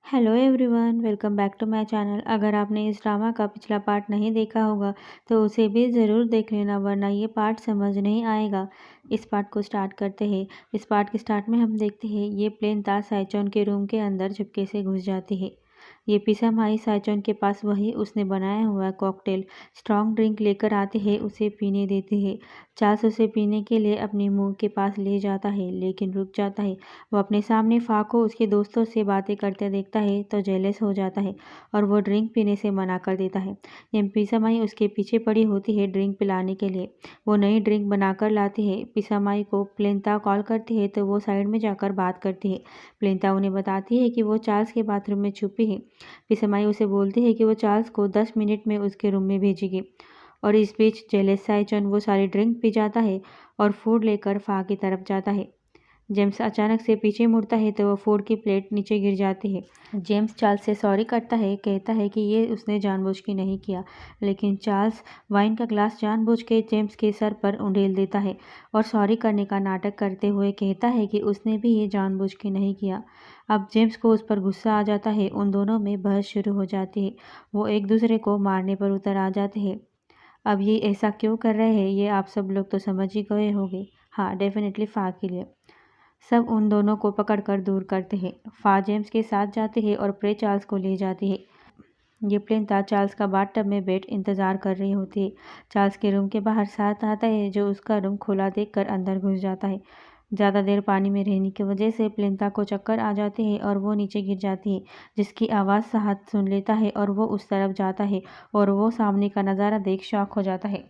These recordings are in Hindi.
Hello everyone, welcome back to my channel. अगर आपने इस ड्रामा का पिछला पार्ट नहीं देखा होगा तो उसे भी ज़रूर देख लेना, वरना ये पार्ट समझ नहीं आएगा। इस पार्ट को स्टार्ट करते हैं। इस पार्ट के स्टार्ट में हम देखते हैं ये प्लेन ता साइचोन के रूम के अंदर चुपके से घुस जाती है। ये पिसामाई साइचोन के पास वही उसने बनाया हुआ कॉकटेल स्ट्रॉन्ग ड्रिंक लेकर आती है, उसे पीने देती है। चार्ल्स उसे पीने के लिए अपने मुंह के पास ले जाता है लेकिन रुक जाता है। वो अपने सामने फा को उसके दोस्तों से बातें करते देखता है तो जेलस हो जाता है और वो ड्रिंक पीने से मना कर देता है। पिसामाई उसके पीछे पड़ी होती है ड्रिंक पिलाने के लिए। वो नई ड्रिंक बनाकर लाती है। पिसामाई को प्लेनता कॉल करती है तो वो साइड में जाकर बात करती है। प्लेनता उन्हें बताती है कि वो चार्ल्स के बाथरूम में छुपी है। पिसामाई उसे बोलती है कि वो चार्ल्स को 10 मिनट में उसके रूम में भेजेगी। और इस बीच जेलस साइचन वो सारी ड्रिंक पी जाता है और फूड लेकर फा की तरफ जाता है। जेम्स अचानक से पीछे मुड़ता है तो वह फूड की प्लेट नीचे गिर जाती है। जेम्स चार्ल्स से सॉरी करता है, कहता है कि ये उसने जानबूझ के नहीं किया, लेकिन चार्ल्स वाइन का ग्लास जानबूझ के जेम्स के सर पर उंडेल देता है और सॉरी करने का नाटक करते हुए कहता है कि उसने भी ये जानबूझ के नहीं किया। अब जेम्स को उस पर गुस्सा आ जाता है। उन दोनों में बहस शुरू हो जाती है। वो एक दूसरे को मारने पर उतर आ जाते हैं। अब ये ऐसा क्यों कर रहे हैं ये आप सब लोग तो समझ ही गए होंगे। हाँ, डेफिनेटली फा के लिए। सब उन दोनों को पकड़कर दूर करते हैं। फा जेम्स के साथ जाते हैं और प्रे चार्ल्स को ले जाती है। ये प्लेनता चार्ल्स का बाथटब में बैठ इंतजार कर रही होती है। चार्ल्स के रूम के बाहर साथ आता है जो उसका रूम खुला देखकर अंदर घुस जाता है। ज़्यादा देर पानी में रहने की वजह से प्लेनता को चक्कर आ जाते हैं और वो नीचे गिर जाती है, जिसकी आवाज़ साहत सुन लेता है और वो उस तरफ जाता है और वो सामने का नज़ारा देख शॉक हो जाता है।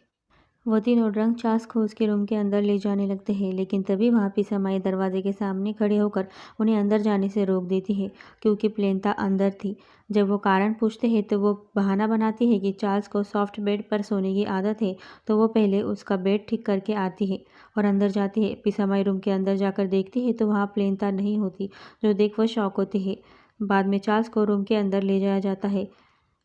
वो तीनों ड्रंक चार्ल्स को उसके रूम के अंदर ले जाने लगते हैं, लेकिन तभी वहाँ पिसामाई दरवाजे के सामने खड़े होकर उन्हें अंदर जाने से रोक देती है, क्योंकि प्लेनता अंदर थी। जब वो कारण पूछते हैं तो वो बहाना बनाती है कि चार्ल्स को सॉफ्ट बेड पर सोने की आदत है, तो वो पहले उसका बेड ठीक करके आती है और अंदर जाती है। पिसामाई रूम के अंदर जाकर देखती है तो वहाँ प्लेनता नहीं होती, जो देख वो शॉक होती है। बाद में चार्ल्स को रूम के अंदर ले जाया जाता है।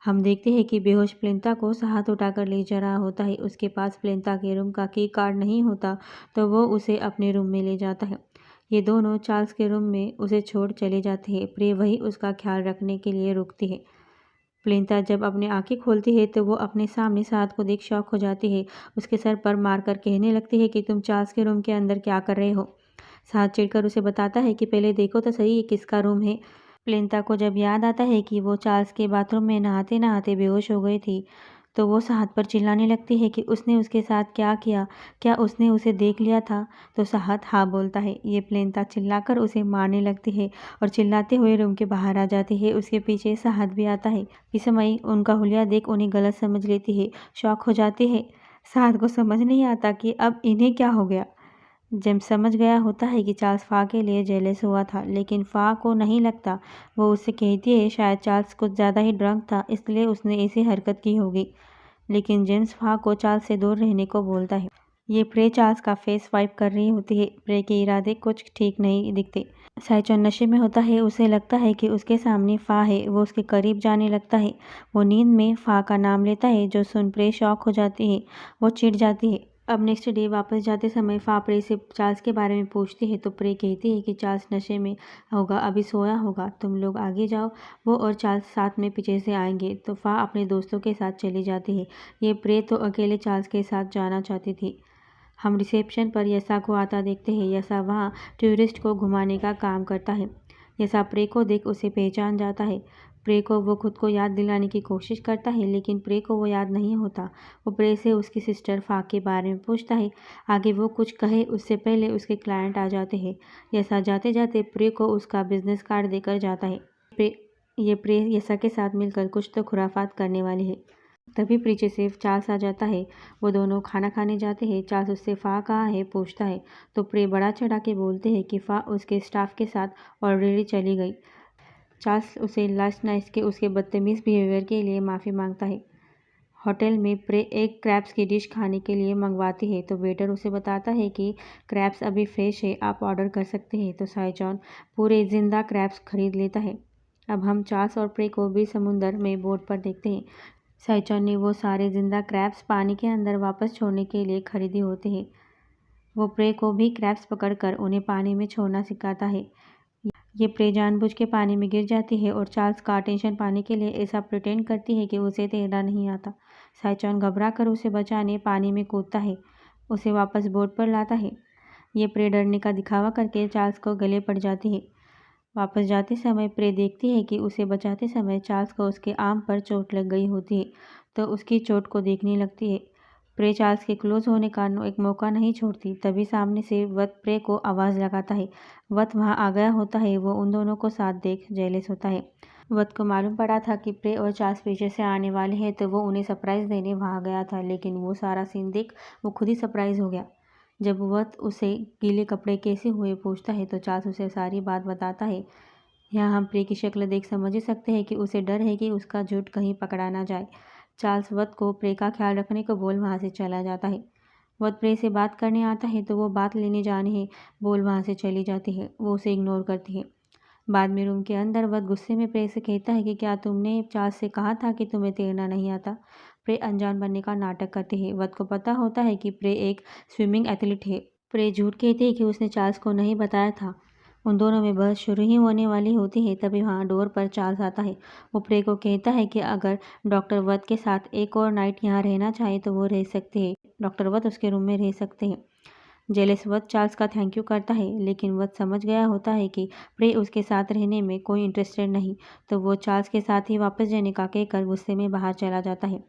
हम देखते हैं कि बेहोश प्लेनता को हाथ उठाकर ले जा रहा होता है। उसके पास प्लेनता के रूम का की कार्ड नहीं होता, तो वो उसे अपने रूम में ले जाता है। ये दोनों चार्ल्स के रूम में उसे छोड़ चले जाते हैं। प्रे वही उसका ख्याल रखने के लिए रुकती है। प्लेनता जब अपनी आंखें खोलती है तो वो अपने सामने साथ को देख शॉक हो जाती है। उसके सर पर मारकर कहने लगती है कि तुम चार्ल्स के रूम के अंदर क्या कर रहे हो। साथ चिढ़कर उसे बताता है कि पहले देखो तो सही ये किसका रूम है। प्लेनता को जब याद आता है कि वो चार्ल्स के बाथरूम में नहाते नहाते बेहोश हो गई थी, तो वो साहत पर चिल्लाने लगती है कि उसने उसके साथ क्या किया, क्या उसने उसे देख लिया था। तो साहत हाँ बोलता है। ये प्लेनता चिल्लाकर उसे मारने लगती है और चिल्लाते हुए रूम के बाहर आ जाती है। उसके पीछे साहत भी आता है। पिसमई उनका हुलिया देख उन्हें गलत समझ लेती है, शॉक हो जाती है। साहत को समझ नहीं आता कि अब इन्हें क्या हो गया। जेम्स समझ गया होता है कि चार्ल्स फा के लिए जेलस हुआ था, लेकिन फा को नहीं लगता। वो उससे कहती है शायद चार्ल्स कुछ ज़्यादा ही ड्रंक था, इसलिए उसने ऐसी हरकत की होगी। लेकिन जेम्स फा को चार्ल्स से दूर रहने को बोलता है। ये प्रे चार्ल्स का फेस वाइप कर रही होती है। प्रे के इरादे कुछ ठीक नहीं दिखते। साइचन नशे में होता है। उसे लगता है कि उसके सामने फा है। वो उसके करीब जाने लगता है। वो नींद में फा का नाम लेता है, जो सुन प्रे शॉक हो जाती है। वो चिढ़ जाती है। अब नेक्स्ट डे वापस जाते समय फा प्रे से चार्ल्स के बारे में पूछती है तो प्रे कहती है कि चार्ल्स नशे में होगा, अभी सोया होगा, तुम लोग आगे जाओ, वो और चार्ल्स साथ में पीछे से आएंगे। तो फा अपने दोस्तों के साथ चली जाती है। ये प्रे तो अकेले चार्ल्स के साथ जाना चाहती थी। हम रिसेप्शन पर यसा को आता देखते हैं। यसा वहाँ टूरिस्ट को घुमाने का काम करता है। यसा प्रे को देख उसे पहचान जाता है। प्रे को वो खुद को याद दिलाने की कोशिश करता है, लेकिन प्रे को वो याद नहीं होता। वो प्रे से उसकी सिस्टर फा के बारे में पूछता है। आगे वो कुछ कहे उससे पहले उसके क्लाइंट आ जाते हैं। यसा जाते जाते प्रे को उसका बिजनेस कार्ड देकर जाता है। प्रे यसा के साथ मिलकर कुछ तो खुराफात करने वाली है। तभी पीछे से चार्ल्स आ जाता है। वो दोनों खाना खाने जाते हैं। चार्ल्स उससे फ़ा कहाँ है पूछता है, तो प्रे बड़ा चढ़ा के बोलते हैं कि फ़ा उसके स्टाफ के साथ ऑलरेडी चली गई। चार्ल्स उसे लास्ट नाइट के उसके बदतमीज़ बिहेवियर के लिए माफ़ी मांगता है। होटल में प्रे एक क्रैब्स की डिश खाने के लिए मंगवाती है, तो वेटर उसे बताता है कि क्रैब्स अभी फ्रेश है, आप ऑर्डर कर सकते हैं। तो साइचॉन पूरे जिंदा क्रैब्स खरीद लेता है। अब हम चार्ल्स और प्रे को भी समुंदर में बोट पर देखते हैं। साइचॉन ने वो सारे जिंदा क्रैब्स पानी के अंदर वापस छोड़ने के लिए खरीदे होते हैं। वो प्रे को भी क्रैब्स पकड़कर उन्हें पानी में छोड़ना सिखाता है। ये प्रे जानबूझ के पानी में गिर जाती है और चार्ल्स का अटेंशन पाने के लिए ऐसा प्रिटेंड करती है कि उसे तैरना नहीं आता। साइचॉन घबरा कर उसे बचाने पानी में कूदता है, उसे वापस बोट पर लाता है। ये प्रे डरने का दिखावा करके चार्ल्स को गले पड़ जाती है। वापस जाते समय प्रे देखती है कि उसे बचाते समय चार्ल्स को उसके आर्म पर चोट लग गई होती है, तो उसकी चोट को देखने लगती है। प्रे चार्ल्स के क्लोज होने का एक मौका नहीं छोड़ती। तभी सामने से वत प्रे को आवाज़ लगाता है। वत वहाँ आ गया होता है। वो उन दोनों को साथ देख जेलस होता है। वत को मालूम पड़ा था कि प्रे और चार्ल्स पीछे से आने वाले हैं, तो वो उन्हें सरप्राइज़ देने वहाँ गया था, लेकिन वो सारा सीन देख वो खुद ही सरप्राइज़ हो गया। जब वत उसे गीले कपड़े कैसे हुए पूछता है, तो चार्ल्स उसे सारी बात बताता है। यहाँ हम प्रे की शक्ल देख समझ ही सकते हैं कि उसे डर है कि उसका झूठ कहीं पकड़ा ना जाए। चार्ल्स वत को प्रे का ख्याल रखने को बोल वहाँ से चला जाता है। वत प्रे से बात करने आता है, तो वो बात लेने जाने है बोल वहाँ से चली जाती है। वो उसे इग्नोर करती है। बाद में रूम के अंदर वत गुस्से में प्रे से कहता है कि क्या तुमने चार्ल्स से कहा था कि तुम्हें तैरना नहीं आता। प्रे अनजान बनने का नाटक करती है। वत को पता होता है कि प्रे एक स्विमिंग एथलीट है। प्रे झूठ कहती है कि उसने चार्ल्स को नहीं बताया था। उन दोनों में बहस शुरू ही होने वाली होती है, तभी वहाँ डोर पर चार्ल्स आता है। वो प्रे को कहता है कि अगर डॉक्टर वत के साथ एक और नाइट यहाँ रहना चाहे तो वो रह सकते हैं। डॉक्टर वत उसके रूम में रह सकते हैं। जेलस वत चार्ल्स का थैंक यू करता है, लेकिन वत समझ गया होता है कि प्रे उसके साथ रहने में कोई इंटरेस्टेड नहीं, तो वो चार्ल्स के साथ ही वापस जाने का कहकर गुस्से में बाहर चला जाता है।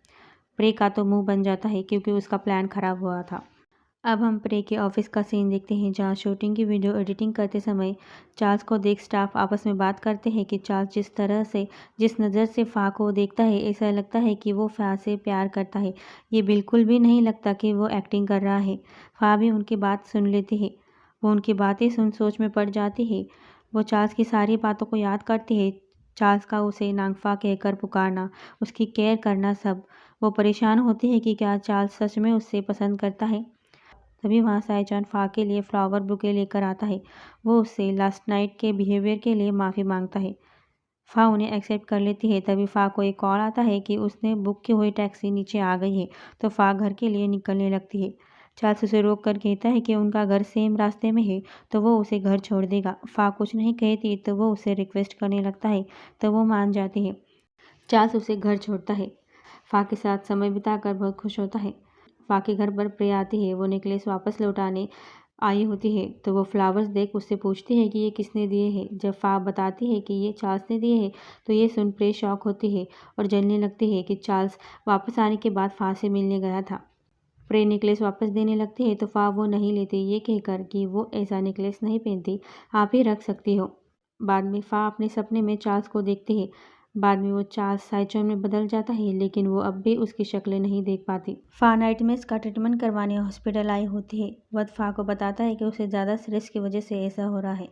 प्रे का तो मुंह बन जाता है क्योंकि उसका प्लान खराब हुआ था। अब हम प्रे के ऑफिस का सीन देखते हैं, जहाँ शूटिंग की वीडियो एडिटिंग करते समय चार्ल्स को देख स्टाफ आपस में बात करते हैं कि चार्ल्स जिस नज़र से फा को देखता है, ऐसा लगता है कि वो फा से प्यार करता है। ये बिल्कुल भी नहीं लगता कि वो एक्टिंग कर रहा है। फा भी उनकी बात सुन लेती है। वो उनकी बातें सुन सोच में पड़ जाती है। वो चार्ल्स की सारी बातों को याद करती है। चार्ल्स का उसे नांगफा कहकर पुकारना, उसकी केयर करना, सब। वो परेशान होती है कि क्या चार्ल्स सच में उससे पसंद करता है। तभी वहाँ साइचॉन फा के लिए फ्लावर बुके लेकर आता है। वो उससे लास्ट नाइट के बिहेवियर के लिए माफ़ी मांगता है। फा उन्हें एक्सेप्ट कर लेती है। तभी फा को एक कॉल आता है कि उसने बुक की हुई टैक्सी नीचे आ गई है, तो फा घर के लिए निकलने लगती है। चार्ल्स उसे रोक कर कहता है कि उनका घर सेम रास्ते में है, तो वो उसे घर छोड़ देगा। फा कुछ नहीं कहती, तो वो उसे रिक्वेस्ट करने लगता है, तो वो मान जाती है। चार्ल्स उसे घर छोड़ता है। फा के साथ समय बिताकर बहुत खुश होता है। फा के घर पर प्रे आती है। वो नेकलेस वापस लौटाने आई होती है, तो वो फ्लावर्स देख उससे पूछती है कि ये किसने दिए हैं। जब फा बताती है कि ये चार्ल्स ने दिए हैं, तो ये सुन प्रे शॉक होती है और जलने लगती है कि चार्ल्स वापस आने के बाद फा से मिलने गया था। प्रे नेकलेस वापस देने लगती है, तो फा वो नहीं लेती, ये कहकर कि वो ऐसा नेकलेस नहीं पहनती, आप ही रख सकती हो। बाद में फा अपने सपने में चार्ल्स को देखती है। बाद में वो चार्ल्स साइचॉन में बदल जाता है, लेकिन वो अब भी उसकी शक्ल नहीं देख पाती। फा नाइटमेयर्स का ट्रीटमेंट करवाने हॉस्पिटल आई होती है। वत फा को बताता है कि उसे ज़्यादा स्ट्रेस की वजह से ऐसा हो रहा है।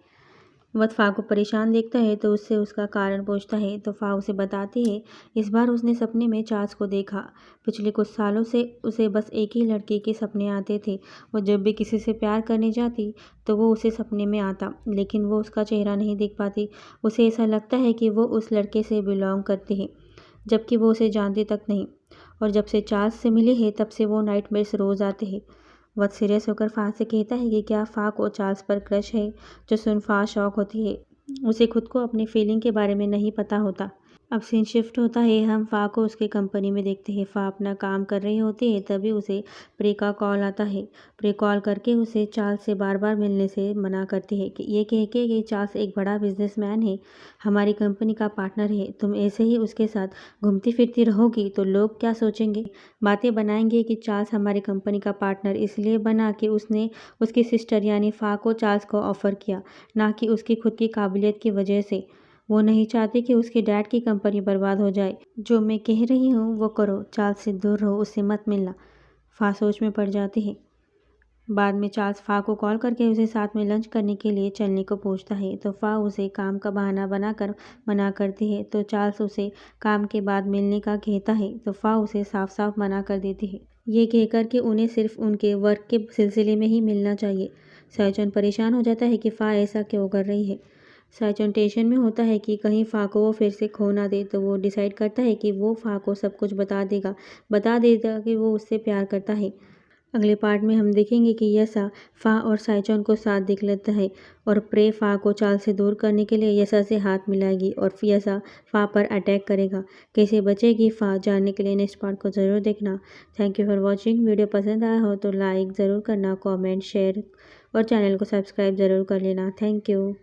वत फा को परेशान देखता है, तो उससे उसका कारण पूछता है, तो फा उसे बताती है इस बार उसने सपने में चार्ल्स को देखा। पिछले कुछ सालों से उसे बस एक ही लड़के के सपने आते थे। वो जब भी किसी से प्यार करने जाती, तो वो उसे सपने में आता, लेकिन वो उसका चेहरा नहीं देख पाती। उसे ऐसा लगता है कि वो उस लड़के से बिलोंग करती है, जबकि वो उसे जानती तक नहीं। और जब से चार्ल्स से मिली है, तब से वो नाइटमेयर्स रोज़ आते हैं। वह सीरियस होकर फा से कहता है कि क्या फा को चार्ल्स पर क्रश है। जो सुन फा शॉक होती है। उसे खुद को अपनी फीलिंग के बारे में नहीं पता होता। अब सीन शिफ्ट होता है। हम फा को उसके कंपनी में देखते हैं। फा अपना काम कर रही होती है, तभी उसे प्रे का कॉल आता है। प्रे कॉल करके उसे चार्ल्स से बार बार मिलने से मना करती है कि ये कह के कि चार्ल्स एक बड़ा बिजनेसमैन है, हमारी कंपनी का पार्टनर है। तुम ऐसे ही उसके साथ घूमती फिरती रहोगी तो लोग क्या सोचेंगे। बातें बनाएंगे कि चार्ल्स हमारी कंपनी का पार्टनर इसलिए बना कि उसने उसकी सिस्टर यानी फा को चार्ल्स को ऑफ़र किया, ना कि उसकी खुद की काबिलियत की वजह से। वो नहीं चाहती कि उसके डैड की कंपनी बर्बाद हो जाए। जो मैं कह रही हूँ वो करो, चार्ल्स से दूर रहो, उससे मत मिलना। फा सोच में पड़ जाती है। बाद में चार्ल्स फा को कॉल करके उसे साथ में लंच करने के लिए चलने को पूछता है, तो फा उसे काम का बहाना बनाकर मना करती है। तो चार्ल्स उसे काम के बाद मिलने का कहता है, तो फा उसे साफ साफ मना कर देती है, ये कहकर कि उन्हें सिर्फ उनके वर्क के सिलसिले में ही मिलना चाहिए। साइचॉन परेशान हो जाता है कि फा ऐसा क्यों कर रही है। साइचॉन टेंशन में होता है कि कहीं फा को वो फिर से खो ना दे, तो वो डिसाइड करता है कि वो फा को सब कुछ बता देगा कि वो उससे प्यार करता है। अगले पार्ट में हम देखेंगे कि यसा फा और साइचौन को साथ देख लेता है और प्रे फा को चाल से दूर करने के लिए यसा से हाथ मिलाएगी और यसा फा पर अटैक करेगा। कैसे बचेगी फा, जानने के लिए नेक्स्ट पार्ट को ज़रूर देखना। Thank you for watching. Video पसंद आया हो तो लाइक ज़रूर करना, कॉमेंट, शेयर और चैनल को सब्सक्राइब ज़रूर कर लेना। Thank you.